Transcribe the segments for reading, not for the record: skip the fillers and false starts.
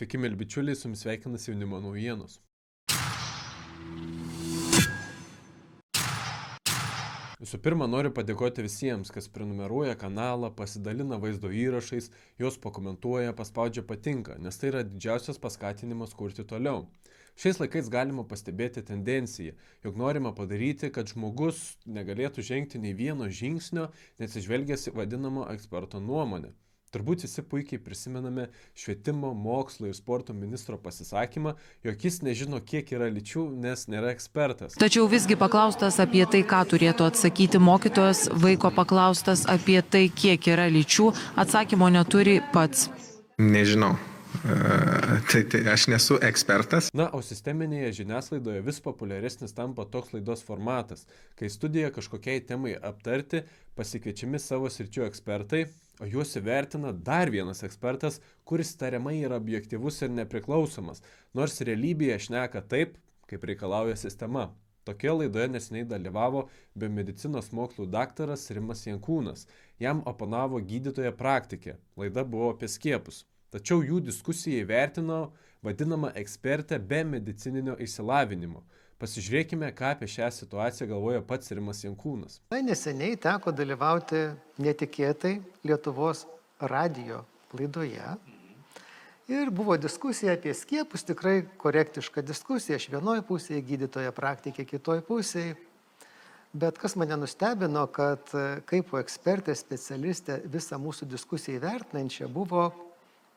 Sveiki, mėly bičiuliai, su jumis sveikinasi Jaunimo naujienos. Visų pirma, noriu padėkoti visiems, kas prenumeruoja kanalą, pasidalina vaizdo įrašais, juos pakomentuoja, paspaudžia patinka, nes tai yra didžiausias paskatinimas kurti toliau. Šiais laikais galima pastebėti tendenciją, jog norima padaryti, kad žmogus negalėtų žengti nei vieno žingsnio, neatsižvelgęs į vadinamo eksperto nuomonę. Turbūt visi puikiai prisimename švietimo, mokslo ir sporto ministro pasisakymą, jog jis nežino, kiek yra lyčių, nes nėra ekspertas. Tačiau visgi paklaustas apie tai, ką turėtų atsakyti mokytojas, vaiko paklaustas apie tai, kiek yra lyčių, atsakymo neturi pats. Nežinau. Tai aš nesu ekspertas. Na, o sisteminėje žiniasklaidoje vis populiaresnis tampa toks laidos formatas, kai studijoje kažkokiai temai aptarti pasikviečiami savo sričių ekspertai, o juos įvertina dar vienas ekspertas, kuris tariamai yra objektyvus ir nepriklausomas, nors realybėje šneka taip, kaip reikalauja sistema. Tokioje laidoje neseniai dalyvavo biomedicinos mokslų daktaras Rimas Jankūnas. Jam oponavo gydytoja praktikė. Laida buvo apie skiepus. Tačiau jų diskusiją įvertino vadinama ekspertė be medicininio išsilavinimo. Pasižiūrėkime, ką apie šią situaciją galvoja pats Rimas Jankūnas. Neseniai teko dalyvauti netikėtai Lietuvos radijo laidoje. Ir buvo diskusija apie skiepus, tikrai korektiška diskusija. Iš vienoje pusėje gydytoja praktikė, kitoje pusėje. Bet kas mane nustebino, kad kaip ekspertė, specialistė visą mūsų diskusiją įvertinančią buvo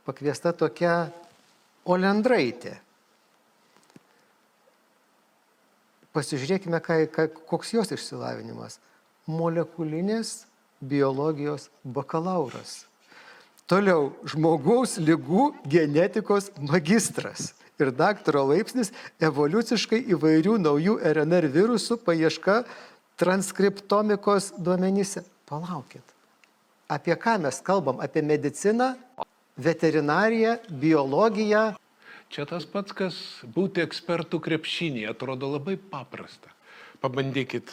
pakviesta tokia Olendraitė. Pasižiūrėkime, koks jos išsilavinimas. Molekulinės biologijos bakalauras. Toliau žmogaus ligų genetikos magistras. Ir daktaro laipsnis evoliuciškai įvairių naujų RNR virusų paieška transkriptomikos duomenyse. Palaukit. Apie ką mes kalbam? Apie mediciną? Veterinariją, biologiją. Čia tas pats, kas būti ekspertų krepšinėje, atrodo labai paprasta. Pabandykit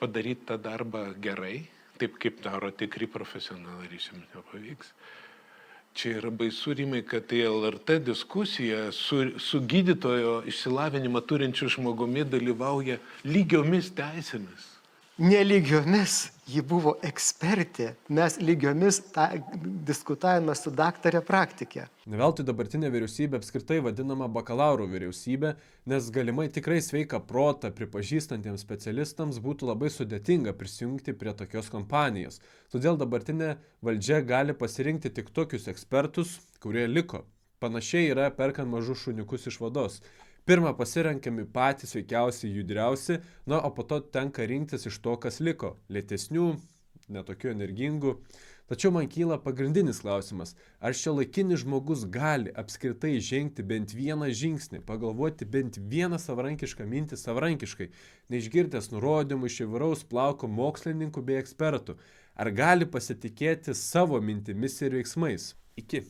padaryti tą darbą gerai, taip kaip daro tikri profesionalai, ir jums nepavyks. Čia yra baisu, Rimai, kad į LRT diskusiją su gydytojo išsilavinimą turinčiu žmogumi dalyvauja lygiomis teisėmis. Nelygiomis, ji buvo ekspertė, mes lygiomis diskutavome su daktarė praktikė. Neveltui dabartinė vyriausybė apskritai vadinama bakalauro vyriausybė, nes galimai tikrai sveiką protą pripažįstantiems specialistams būtų labai sudėtinga prisijungti prie tokios kompanijos. Todėl dabartinė valdžia gali pasirinkti tik tokius ekspertus, kurie liko. Panašiai yra perkant mažus šuniukus iš vados. Pirmą pasirenkami patys sveikiausi, judriausi, o po to tenka rinktis iš to, kas liko, lėtesnių, netokių energingų. Tačiau man kyla pagrindinis klausimas, ar šiuolaikinis žmogus gali apskritai žengti bent vieną žingsnį, pagalvoti bent vieną savarankišką mintį savarankiškai, neišgirdęs nurodymų iš įvairaus plauko mokslininkų bei ekspertų, ar gali pasitikėti savo mintimis ir veiksmais. Iki.